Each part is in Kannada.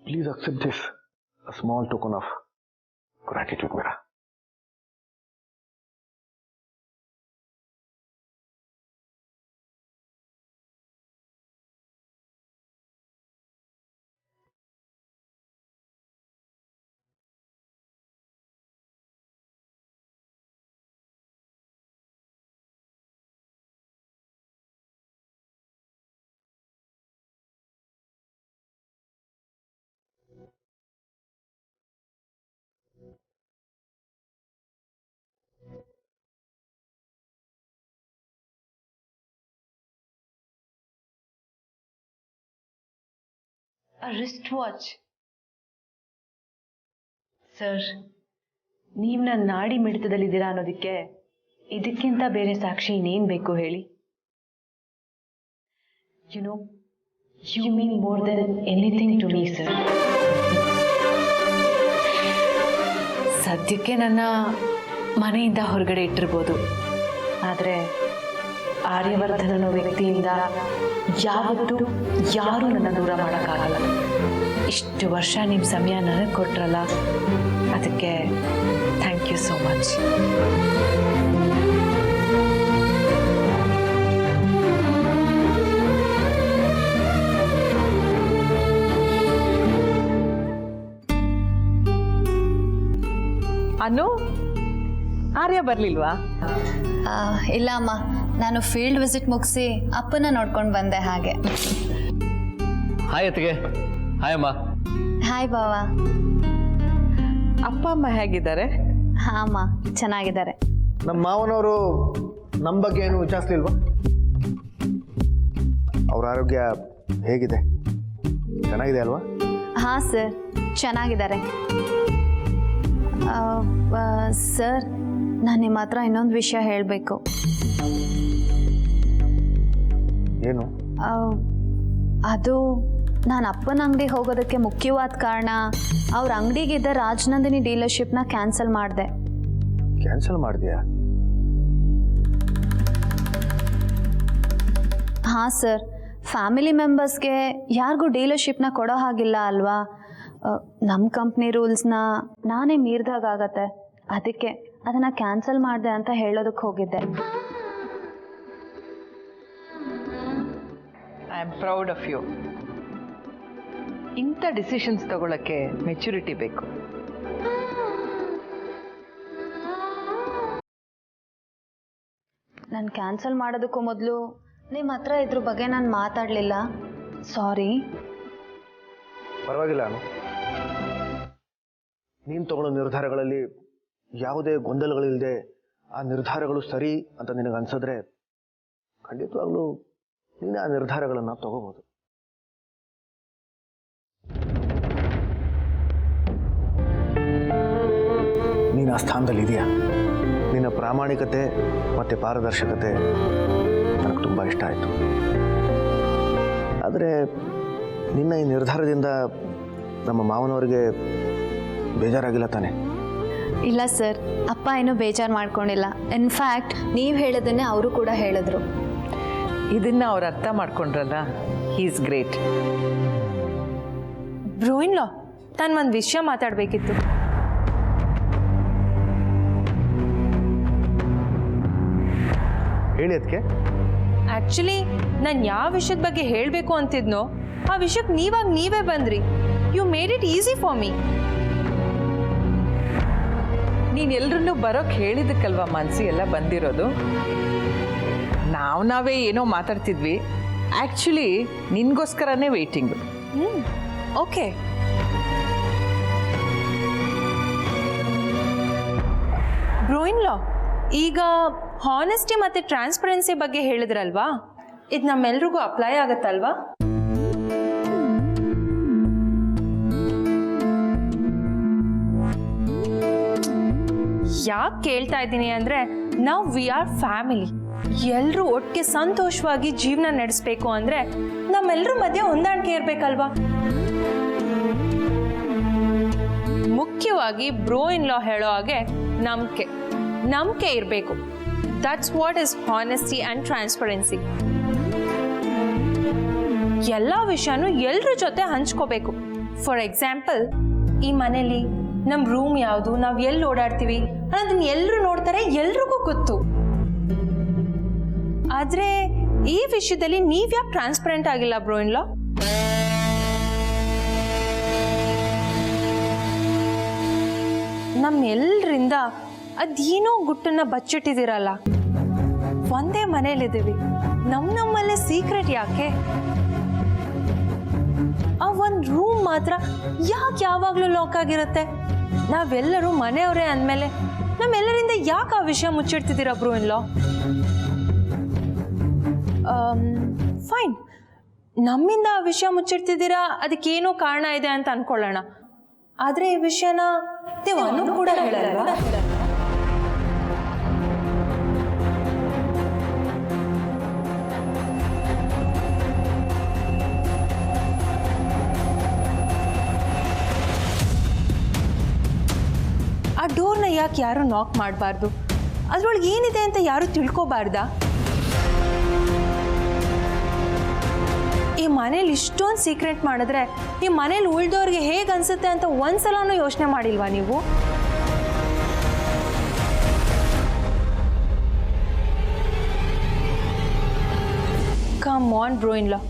Please accept this, a small token of gratitude, Mira. A wristwatch. Sir, ನೀವು ನನ್ನ ನಾಡಿ ಮಿಡಿತದಲ್ಲಿದ್ದೀರಾ ಅನ್ನೋದಕ್ಕೆ ಇದಕ್ಕಿಂತ ಬೇರೆ ಸಾಕ್ಷಿ ಇನ್ನೇನು ಬೇಕು ಹೇಳಿ? You mean more than anything to me, sir. ಸದ್ಯಕ್ಕೆ ನನ್ನ ಮನೆಯಿಂದ ಹೊರಗಡೆ ಇಟ್ಟಿರ್ಬೋದು, ಆದರೆ ಆರ್ಯವರ್ಧನ್ ಅನ್ನೋ ವ್ಯಕ್ತಿಯಿಂದ ಯಾವತ್ತೂ ಯಾರೂ ನನ್ನ ದೂರ ಮಾಡೋಕ್ಕಾಗಲ್ಲ. ಇಷ್ಟು ವರ್ಷ ನಿಮ್ಮ ಸಮಯ ನನಗೆ ಕೊಟ್ರಲ್ಲ, ಅದಕ್ಕೆ ಥ್ಯಾಂಕ್ ಯು ಸೋ ಮಚ್. ಅನು, ಆರ್ಯ ಬರ್ಲಿಲ್ವಾ? ಇಲ್ಲ ಅಮ್ಮ, ನಾನು ಫೀಲ್ಡ್ ವಿಸಿಟ್ ಮುಗಿಸಿ ಅಪ್ಪನ ನೋಡ್ಕೊಂಡು ಬಂದೆ ಹಾಗೆ. ಹಾಯ್ ಅತ್ತಿಗೆ. ಹಾಯ್ ಅಮ್ಮ. ಹಾಯ್ ಬಾವ. ಅಪ್ಪ ಅಮ್ಮ ಹೇಗಿದ್ದಾರೆ? ಹಾಂ ಅಮ್ಮ, ಚೆನ್ನಾಗಿದ್ದಾರೆ. ನಮ್ಮ ಮಾವನವರು ನಮ್ಮ ಬಗ್ಗೆ ಏನು ವಿಚಾರಿಸ್ಲಿಲ್ವಾ? ಅವ್ರ ಆರೋಗ್ಯ ಹೇಗಿದೆ? ಚೆನ್ನಾಗಿದೆ ಅಲ್ವಾ? ಹಾಂ ಸರ್, ಚೆನ್ನಾಗಿದ್ದಾರೆ. ಸರ್, ನಾನು ನಿಮ್ಮ ಹತ್ರ ಇನ್ನೊಂದು ವಿಷಯ ಹೇಳಬೇಕು. ಏನು? ಅದು ನಾನು ಅಪ್ಪನ ಅಂಗಡಿ ಹೋಗೋದಕ್ಕೆ ಮುಖ್ಯವಾದ ಕಾರಣ ಅವ್ರ ಅಂಗಡಿಗಿದ್ದ ರಾಜನಂದಿನಿ ಡೀಲರ್ಶಿಪ್ನ ಕ್ಯಾನ್ಸಲ್ ಮಾಡಿದೆ. ಕ್ಯಾನ್ಸಲ್ ಮಾಡಿದ್ಯಾ? ಹಾಂ ಸರ್, ಫ್ಯಾಮಿಲಿ ಮೆಂಬರ್ಸ್ಗೆ ಯಾರಿಗೂ ಡೀಲರ್ಶಿಪ್ನ ಕೊಡೋ ಹಾಗಿಲ್ಲ ಅಲ್ವಾ? ನಮ್ಮ ಕಂಪ್ನಿ ರೂಲ್ಸ್ನ ನಾನೇ ಮೀರಿದಾಗತ್ತೆ. ಅದಕ್ಕೆ ಅದನ್ನು ಕ್ಯಾನ್ಸಲ್ ಮಾಡಿದೆ ಅಂತ ಹೇಳೋದಕ್ಕೆ ಹೋಗಿದ್ದೆ. I am proud of you. ಇಂಥ ಡಿಸಿಷನ್ಸ್ ತಗೊಳ್ಳೋಕ್ಕೆ ಮೆಚುರಿಟಿ ಬೇಕು. ನಾನು ಕ್ಯಾನ್ಸಲ್ ಮಾಡೋದಕ್ಕೂ ಮೊದಲು ನಿಮ್ಮ ಹತ್ರ ಇದ್ರ ಬಗ್ಗೆ ನಾನು ಮಾತಾಡಲಿಲ್ಲ. ಸಾರಿ. ಪರವಾಗಿಲ್ಲ ಅನು, ನೀನು ತಗೊಳ್ಳೋ ನಿರ್ಧಾರಗಳಲ್ಲಿ ಯಾವುದೇ ಗೊಂದಲಗಳಿಲ್ಲದೆ ಆ ನಿರ್ಧಾರಗಳು ಸರಿ ಅಂತ ನಿನಗೆ ಅನ್ಸಿದ್ರೆ ಖಂಡಿತವಾಗ್ಲೂ ನೀನು ಆ ನಿರ್ಧಾರಗಳನ್ನು ತಗೋಬಹುದು. ನೀನು ಆ ಸ್ಥಾನದಲ್ಲಿ ಇದೆಯಾ? ನಿನ್ನ ಪ್ರಾಮಾಣಿಕತೆ ಮತ್ತು ಪಾರದರ್ಶಕತೆ ನನಗೆ ತುಂಬ ಇಷ್ಟ ಆಯಿತು. ಆದರೆ ನಿನ್ನ ಈ ನಿರ್ಧಾರದಿಂದ ನಮ್ಮ ಮಾವನವರಿಗೆ ಬೇಜಾರಾಗಿಲ್ಲ ತಾನೆ? ಇಲ್ಲ ಸರ್, ಅಪ್ಪ ಏನೂ ಬೇಜಾರು ಮಾಡ್ಕೊಂಡಿಲ್ಲ. ಇನ್ಫ್ಯಾಕ್ಟ್ ನೀವು ಹೇಳೋದನ್ನೇ ಅವರು ಕೂಡ ಹೇಳಿದ್ರು. ಇದನ್ನ ಅವ್ರು ಅರ್ಥ ಮಾಡ್ಕೊಂಡ್ರಲ್ಲ, ಹೀ ಈಸ್ ಗ್ರೇಟ್. ಬ್ರೋಯಿನ್ಲಾ, ನಾನು ಒಂದು ವಿಷಯ ಮಾತಾಡಬೇಕಿತ್ತು. ಹೇಳಿ ಅದಕ್ಕೆ. ಆ್ಯಕ್ಚುಲಿ ನಾನು ಯಾವ ವಿಷಯದ ಬಗ್ಗೆ ಹೇಳಬೇಕು ಅಂತಿದ್ನೋ ಆ ವಿಷಯಕ್ಕೆ ನೀವೇ ಬಂದ್ರಿ. You made it easy for me. ನೀನು ಎಲ್ರನ್ನೂ ಬರೋಕ್ಕೆ ಹೇಳಿದ್ದಕ್ಕಲ್ವ ಮನಸ್ಸಿ ಎಲ್ಲ ಬಂದಿರೋದು. ನಾವೇ ಏನೋ ಮಾತಾಡ್ತಿದ್ವಿ. ಆ್ಯಕ್ಚುಲಿ ನಿನಗೋಸ್ಕರನೇ ವೆಯ್ಟಿಂಗು. ಓಕೆ. ಬ್ರೋಯಿನ್ಲಾ, ಈಗ ಹಾನೆಸ್ಟಿ ಮತ್ತು ಟ್ರಾನ್ಸ್ಪರೆನ್ಸಿ ಬಗ್ಗೆ ಹೇಳಿದ್ರಲ್ವಾ, ಇದು ನಮ್ಮೆಲ್ರಿಗೂ ಅಪ್ಲೈ ಆಗತ್ತಲ್ವಾ? ಯಾಕೆ ಕೇಳ್ತಾ ಇದ್ದೀನಿ ಅಂದರೆ, ನಾವು ವಿ ಆರ್ ಫ್ಯಾಮಿಲಿ. ಎಲ್ಲರೂ ಒಟ್ಟಿಗೆ ಸಂತೋಷವಾಗಿ ಜೀವನ ನಡೆಸಬೇಕು ಅಂದರೆ ನಮ್ಮೆಲ್ಲರ ಮಧ್ಯೆ ಹೊಂದಾಣಿಕೆ ಇರಬೇಕಲ್ವಾ? ಮುಖ್ಯವಾಗಿ ಬ್ರೋಯಿನ್ಲಾ ಹೇಳೋ ಹಾಗೆ ನಂಬಿಕೆ ಇರಬೇಕು. That's what is honesty and transparency. ಎಲ್ಲ ವಿಷಯನೂ ಎಲ್ಲರ ಜೊತೆ ಹಂಚ್ಕೋಬೇಕು. ಫಾರ್ ಎಕ್ಸಾಂಪಲ್, ಈ ಮನೇಲಿ ನಮ್ಮ ರೂಮ್ ಯಾವುದು, ನಾವು ಎಲ್ಲಿ ಓಡಾಡ್ತೀವಿ ಅನ್ನೋದನ್ನ ಎಲ್ಲರೂ ನೋಡ್ತಾರೆ, ಎಲ್ರಿಗೂ ಗೊತ್ತು. ಆದರೆ ಈ ವಿಷಯದಲ್ಲಿ ನೀವ್ಯಾಕೆ ಟ್ರಾನ್ಸ್ಪರೆಂಟ್ ಆಗಿಲ್ಲ ಬ್ರೋ ಇನ್ ಲಾ? ನಮ್ಮೆಲ್ಲರಿಂದ ಅದೇನೋ ಗುಟ್ಟನ್ನ ಬಚ್ಚಿಟ್ಟಿದ್ದೀರಲ್ಲ. ಒಂದೇ ಮನೇಲಿದ್ದೀವಿ, ನಮ್ಮಲ್ಲೇ ಸೀಕ್ರೆಟ್ ಯಾಕೆ? ಆ ಒಂದು ರೂಮ್ ಮಾತ್ರ ಯಾಕೆ ಯಾವಾಗಲೂ ಲಾಕ್ ಆಗಿರುತ್ತೆ? ನಾವೆಲ್ಲರೂ ಮನೆಯವರೇ ಅಂದಮೇಲೆ ನಮ್ಮೆಲ್ಲರಿಂದ ಯಾಕೆ ಆ ವಿಷಯ ಮುಚ್ಚಿಡ್ತಿದ್ದೀರಾ ಬ್ರೋ ಇನ್ ಲಾ? ಫೈನ್, ನಮ್ಮಿಂದ ಆ ವಿಷಯ ಮುಚ್ಚಿಡ್ತಿದ್ದೀರಾ, ಅದಕ್ಕೇನೋ ಕಾರಣ ಇದೆ ಅಂತ ಅನ್ಕೊಳ್ಳೋಣ. ಆದರೆ ಈ ವಿಷಯನ ನೀವು ಅನು ಕೂಡ ಹೇಳಲ್ವಾ? ಆ ಡೋರ್ನ ಯಾಕೆ ಯಾರು ನಾಕ್ ಮಾಡಬಾರ್ದು? ಅದ್ರೊಳಗೆ ಏನಿದೆ ಅಂತ ಯಾರು ತಿಳ್ಕೊಬಾರ್ದಾ? ಈ ಮನೇಲಿ ಇಷ್ಟೊಂದು ಸೀಕ್ರೆಟ್ ಮಾಡಿದ್ರೆ ಈ ಮನೇಲಿ ಉಳ್ದವ್ರಿಗೆ ಹೇಗೆ ಅನ್ಸುತ್ತೆ ಅಂತ ಒಂದ್ಸಲನೂ ಯೋಚನೆ ಮಾಡಿಲ್ವಾ ನೀವು? ಕಮ್ ಆನ್ ಬ್ರೋ ಇನ್ ಲಾ,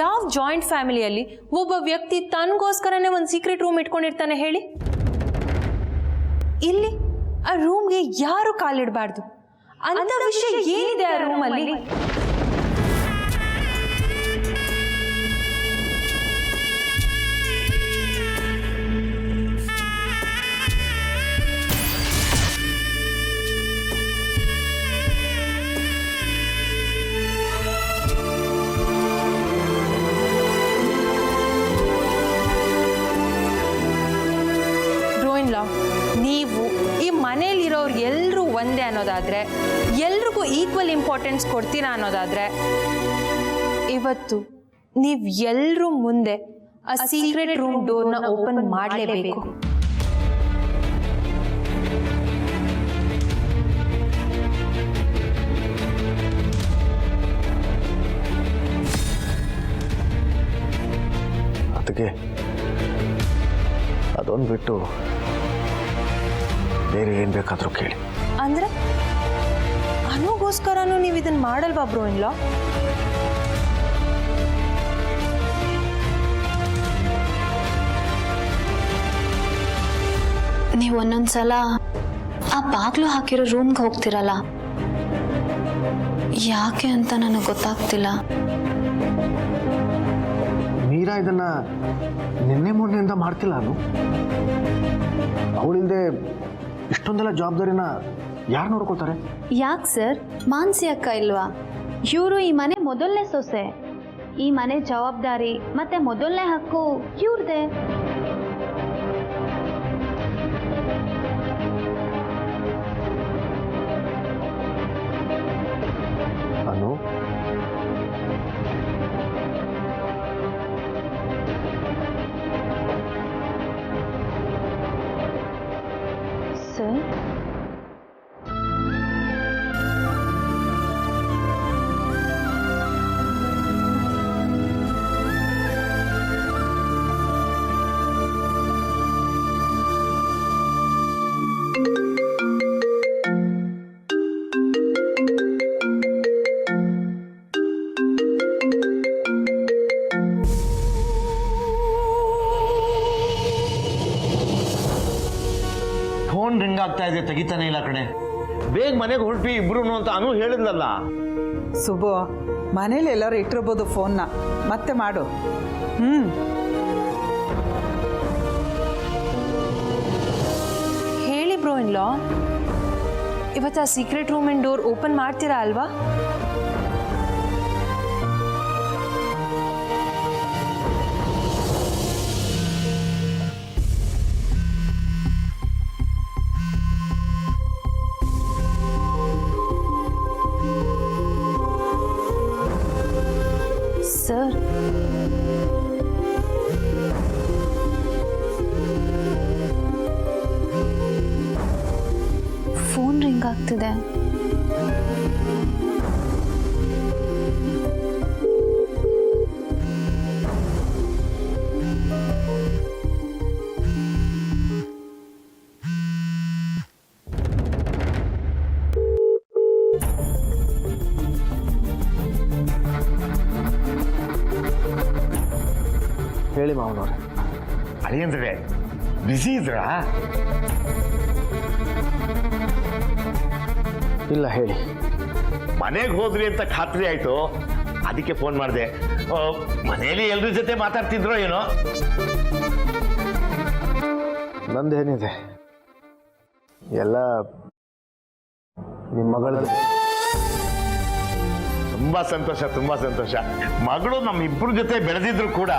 ಯಾವ ಜಾಯಿಂಟ್ ಫ್ಯಾಮಿಲಿಯಲ್ಲಿ ಒಬ್ಬ ವ್ಯಕ್ತಿ ತನಗೋಸ್ಕರನೇ ಒಂದು ಸೀಕ್ರೆಟ್ ರೂಮ್ ಇಟ್ಕೊಂಡಿರ್ತಾನೆ ಹೇಳಿ? ಇಲ್ಲಿ ಆ ರೂಮ್ಗೆ ಯಾರು ಕಾಲಿಡಬಾರ್ದು ಅಂತ ವಿಷಯ ಏನಿದೆ ಆ ರೂಮಲ್ಲಿ? ನೀವು ಈ ಮನೇಲಿರೋರು ಎಲ್ಲರೂ ಒಂದೇ ಅನ್ನೋದಾದ್ರೆ, ಎಲ್ರಿಗೂ ಈಕ್ವಲ್ ಇಂಪಾರ್ಟೆನ್ಸ್ ಕೊಡ್ತೀರಾ ಅನ್ನೋದಾದ್ರೆ, ಇವತ್ತು ನೀವು ಎಲ್ಲರೂ ಮುಂದೆ ಆ ಸೀಕ್ರೆಟ್ ರೂಮ್ ಡೋರ್ನ ಓಪನ್ ಮಾಡಲೇಬೇಕು. ಅದಕ್ಕೆ ಅದೊಂದು ಬಿಟ್ಟು ಬೇರೆ ಏನು ಬೇಕಾದರೂ ಕೇಳಿ. ಅಂದ್ರೆ ಅನುಗೋಸ್ಕರನೂ ನೀವು ಇದನ್ನ ಮಾಡಲ್ವಾ ಬ್ರೋ ಇನ್ ಲಾ? ನೀವು ಒಂದೊಂದ್ಸಲ ಆ ಬಾಗ್ಲು ಹಾಕಿರೋ ರೂಮ್ಗೆ ಹೋಗ್ತಿರಲ್ಲ, ಯಾಕೆ ಅಂತ ನನಗೆ ಗೊತ್ತಾಗ್ತಿಲ್ಲ. ಮೀರಾ ಇದನ್ನ ನಿನ್ನೆ ಮೊನ್ನೆಯಿಂದ ಮಾಡ್ತಿಲ್ಲ. ಅವಳಿಂದೆ ಇಷ್ಟೊಂದೆಲ್ಲ ಜವಾಬ್ದಾರಿನ ಯಾರು ನೋಡ್ಕೊಳ್ತಾರೆ? ಯಾಕೆ ಸರ್, ಮಾನ್ಸಿ ಅಕ್ಕ ಇಲ್ವಾ? ಇವರು ಈ ಮನೆ ಮೊದಲನೇ ಸೊಸೆ. ಈ ಮನೆ ಜವಾಬ್ದಾರಿ ಮತ್ತೆ ಮೊದಲನೇ ಹಕ್ಕು ಇವ್ರದೇ. ಅನು, ಸರ್, ಫೋನ್ ರಿಂಗ್ ಆಗ್ತಾ ಇದೆ, ತೆಗಿತಾನೆ ಇಲ್ಲ ಕಣೆ. ಬೇಗ ಮನೆಗೆ ಹೊರಟ್ವಿ ಇಬ್ರು ಅಂತ ಅನು ಹೇಳಿದ್ಲಲ್ಲ. ಸುಬ್ಬು, ಮನೇಲಿ ಎಲ್ಲರೂ ಇಟ್ಟಿರ್ಬೋದು ಫೋನ್ನ, ಮತ್ತೆ ಮಾಡು. ಹೇಳಿ ಬ್ರೋ ಇನ್ ಲಾ, ಇವತ್ತು ಆ ಸೀಕ್ರೆಟ್ ರೂಮಿನ ಡೋರ್ ಓಪನ್ ಮಾಡ್ತೀರಾ ಅಲ್ವಾ? ಸರ್, ಫೋನ್ ರಿಂಗ್ ಆಗ್ತಿದೆ. ಹೇಳಿ ಮಾವನವ್ರೆ. ಅಳಿಯಂದ್ರೆ ಬಿಸಿ ಇದ್ರಾ? ಇಲ್ಲ, ಹೇಳಿ. ಮನೆಗೆ ಹೋದ್ರಿ ಅಂತ ಖಾತ್ರಿ ಆಯ್ತು, ಅದಕ್ಕೆ ಫೋನ್ ಮಾಡಿದೆ. ಮನೆಯಲ್ಲಿ ಎಲ್ರ ಜೊತೆ ಮಾತಾಡ್ತಿದ್ರೋ ಏನೋ? ನಂದೇನಿದೆ, ಎಲ್ಲ ನಿಮ್ಮ ಮಗಳದ್ದು. ತುಂಬಾ ಸಂತೋಷ, ತುಂಬಾ ಸಂತೋಷ. ಮಗಳು ನಮ್ಮಿಬ್ಬರ ಜೊತೆ ಬೆಳೆದಿದ್ರು ಕೂಡ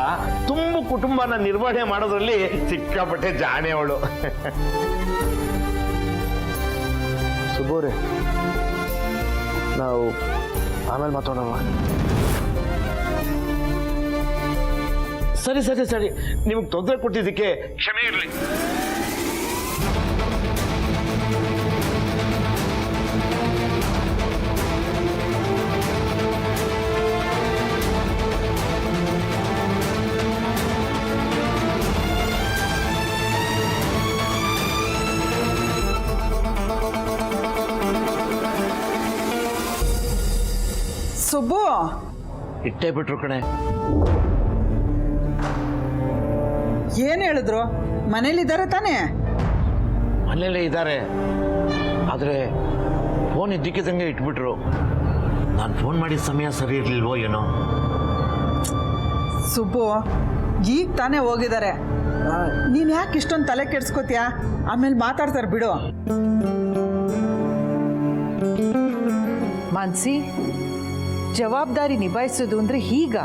ತುಂಬ ಕುಟುಂಬನ ನಿರ್ವಹಣೆ ಮಾಡೋದ್ರಲ್ಲಿ ಸಿಕ್ಕಾಪಟ್ಟೆ ಜಾಣೆ ಅವಳು. ಸುಬ್ಬೂರೆ, ನಾವು ಆಮೇಲೆ ಮಾತಾಡೋಣ. ಸರಿ ಸರಿ ಸರಿ, ನಿಮಗೆ ತೊಂದರೆ ಕೊಟ್ಟಿದ್ದಕ್ಕೆ ಕ್ಷಮೆ ಇರಲಿ. ಸುಬ್ಬು, ಇಟ್ಟೇ ಬಿಟ್ರು ಕಣೆ. ಏನು ಹೇಳಿದ್ರು? ಮನೇಲಿದ್ದಾರೆ ತಾನೇ? ಮನೇಲೇ ಇದ್ದಾರೆ, ಆದರೆ ಫೋನ್ ಇದ್ದಕ್ಕಿದ್ದಂಗೆ ಇಟ್ಬಿಟ್ರು. ನಾನು ಫೋನ್ ಮಾಡಿದ ಸಮಯ ಸರಿ ಇರಲಿಲ್ವೋ ಏನೋ. ಸುಬ್ಬು, ಈಗ ತಾನೇ ಹೋಗಿದ್ದಾರೆ. ನೀನು ಯಾಕೆ ಇಷ್ಟೊಂದು ತಲೆ ಕೆಡ್ಸ್ಕೊತೀಯ? ಆಮೇಲೆ ಮಾತಾಡ್ತಾರೆ ಬಿಡು. ಮಾನ್ಸಿ, ಜವಾಬ್ದಾರಿ ನಿಭಾಯಿಸೋದು ಅಂದ್ರೆ ಹೀಗ?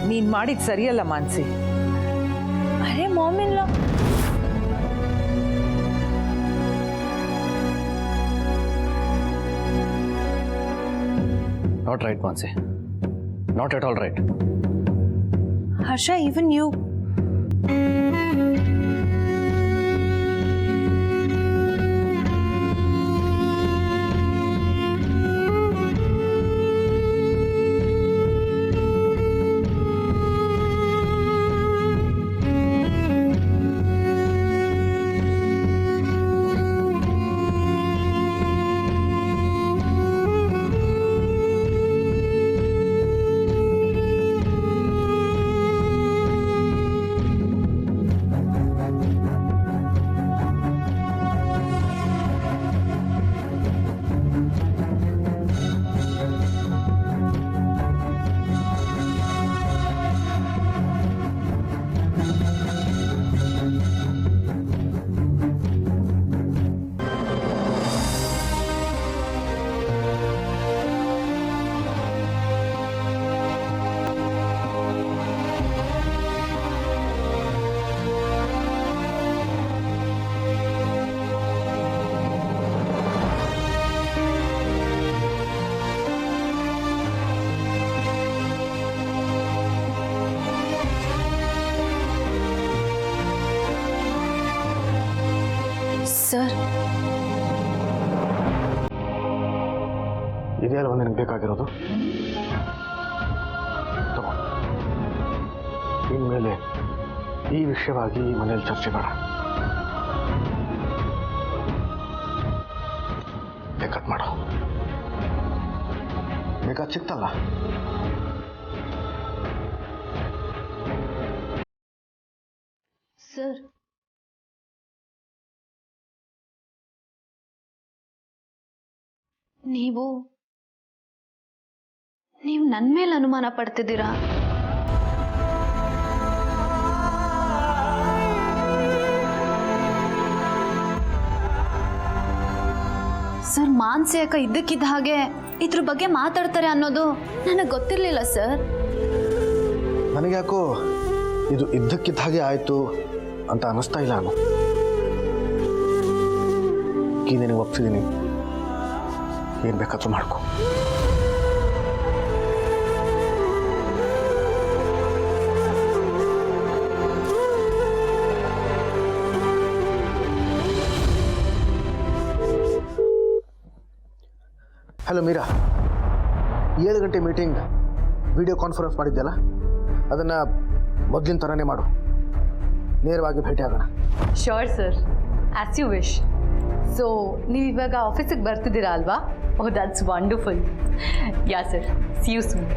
ನೀನ್ ಮಾಡಿದ್ ಸರಿಯಲ್ಲ ಮಾನ್ಸಿ. ಅರೆ ಮಾಮಿಲ್ಲ, not right Mansi, not at all right. Harsha, even you. Sir, ಇದೇ ಅಲ್ವಾ ನಿನಗೆ ಬೇಕಾಗಿರೋದು? ತಗೋ, ಇನ್ಮೇಲೆ ಈ ವಿಷಯವಾಗಿ ಮನೇಲಿ ಚರ್ಚೆ ಬೇಡ. ಬೇಕಾದ್ ಮಾಡು. ಬೇಕಾದ್ ಸಿಕ್ತಲ್ಲ. ಸರ್, ನೀವು ನನ್ನ ಮೇಲೆ ಅನುಮಾನ ಪಡ್ತಿದ್ದೀರಾ? ಸರ್, ಮಾನ್ಸಿ ಅಕ್ಕ ಇದ್ದಕ್ಕಿದ್ದ ಹಾಗೆ ಇದ್ರ ಬಗ್ಗೆ ಮಾತಾಡ್ತಾರೆ ಅನ್ನೋದು ನನಗೆ ಗೊತ್ತಿರಲಿಲ್ಲ ಸರ್. ನನಗ್ಯಾಕೋ ಇದು ಇದ್ದಕ್ಕಿದ್ದ ಹಾಗೆ ಆಯಿತು ಅಂತ ಅನ್ನಿಸ್ತಾ ಇಲ್ಲ. ನಾನು ನಿನಗೆ ಒಪ್ಸಿದ್ದೀನಿ, ಏನು ಬೇಕಾದ್ರೂ ಮಾಡ್ಕೊ. ಹಲೋ ಮೀರಾ, 7 ಗಂಟೆ ಮೀಟಿಂಗ್ ವಿಡಿಯೋ ಕಾನ್ಫರೆನ್ಸ್ ಮಾಡಿದ್ದೆಲ್ಲ, ಅದನ್ನು ಮೊದಲಿನ ಥರನೇ ಮಾಡು. ನೇರವಾಗಿ ಭೇಟಿ ಆಗೋಣ. Sure sir, as you wish. So ನೀವು ಇವಾಗ ಆಫೀಸಿಗೆ ಬರ್ತಿದ್ದೀರಾ ಅಲ್ವಾ? Oh, that's wonderful. Yeah sir, see you soon.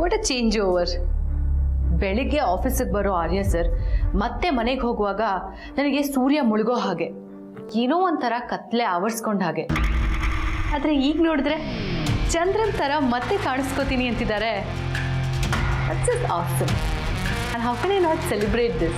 What a change over. ಬೆಳಿಗ್ಗೆ ಆಫೀಸಿಗೆ ಬರೋ ಆರ್ಯ ಸರ್ ಮತ್ತೆ ಮನೆಗೆ ಹೋಗುವಾಗ ನನಗೆ ಸೂರ್ಯ ಮುಳುಗೋ ಹಾಗೆ, ಏನೋ ಒಂಥರ ಕತ್ಲೆ ಆವರಿಸ್ಕೊಂಡ ಹಾಗೆ. ಆದರೆ ಈಗ ನೋಡಿದ್ರೆ ಚಂದ್ರನ್ ಥರ ಮತ್ತೆ ಕಾಣಿಸ್ಕೋತೀನಿ ಅಂತಿದ್ದಾರೆ. That's just awesome. And how can I not celebrate this?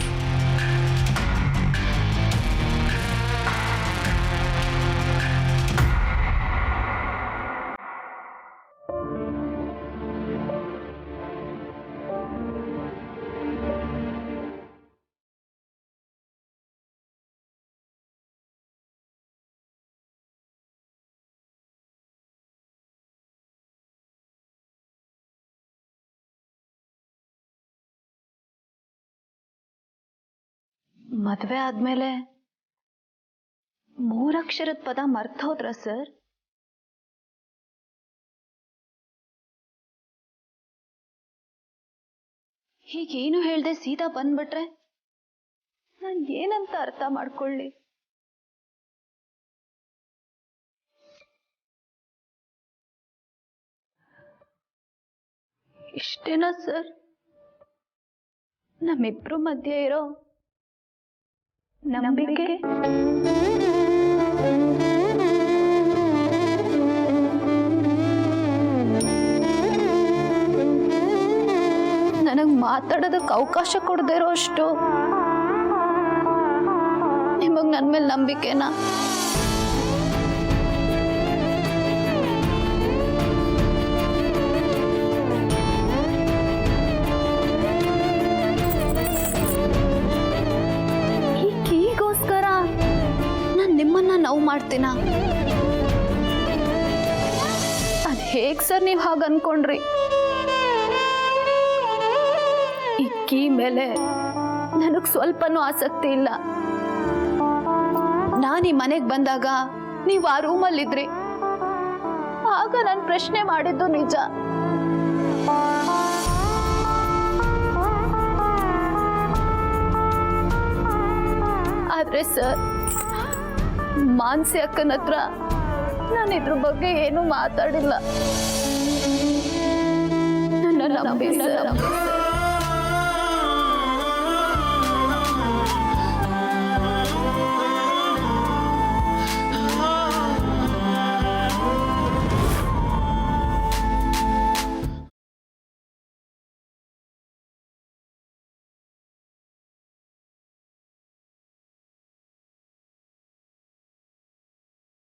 ಮದುವೆ ಆದ್ಮೇಲೆ 3 ಅಕ್ಷರದ ಪದ ಮರ್ತ ಹೋದ್ರ ಸರ್? ಹೀಗೇನು ಹೇಳ್ದೆ ಸೀದಾ ಬಂದ್ಬಿಟ್ರೆ ನಾನು ಏನಂತ ಅರ್ಥ ಮಾಡ್ಕೊಳ್ಳಿ? ಇಷ್ಟೇನಾ ಸರ್ ನಮ್ಮಿಬ್ರು ಮಧ್ಯೆ ಇರೋ ನಂಬಿಕೆ? ನನಗೆ ಮಾತಾಡೋದಕ್ಕೆ ಅವಕಾಶ ಕೊಡದೇ ಇರೋ ಅಷ್ಟು ನಿಮಗೆ ನನ್ನ ಮೇಲೆ ನಂಬಿಕೆನಾ? ಈಗೋಸ್ಕರ ನಾನು ನಿಮ್ಮನ್ನ ನೋವು ಮಾಡ್ತೀನ? ಅದ್ ಹೇಗ್ ಸರ್ ನೀವು ಹಾಗೆ ಅನ್ಕೊಂಡ್ರಿ? ಈ ಕೀ ಮೇಲೆ ನನಗೆ ಸ್ವಲ್ಪನೂ ಆಸಕ್ತಿ ಇಲ್ಲ. ನಾನು ಈ ಮನೆಗೆ ಬಂದಾಗ ನೀವು ಆ ರೂಮಲ್ಲಿದ್ರಿ, ಆಗ ನಾನು ಪ್ರಶ್ನೆ ಮಾಡಿದ್ದು ನಿಜ. ಆದ್ರೆ ಸರ್, ಮಾನ್ಸಿ ಅಕ್ಕನ ಹತ್ರ ನಾನು ಇದ್ರ ಬಗ್ಗೆ ಏನು ಮಾತಾಡಿಲ್ಲ. ನನ್ನ ನಂಬಿ ಸರ್.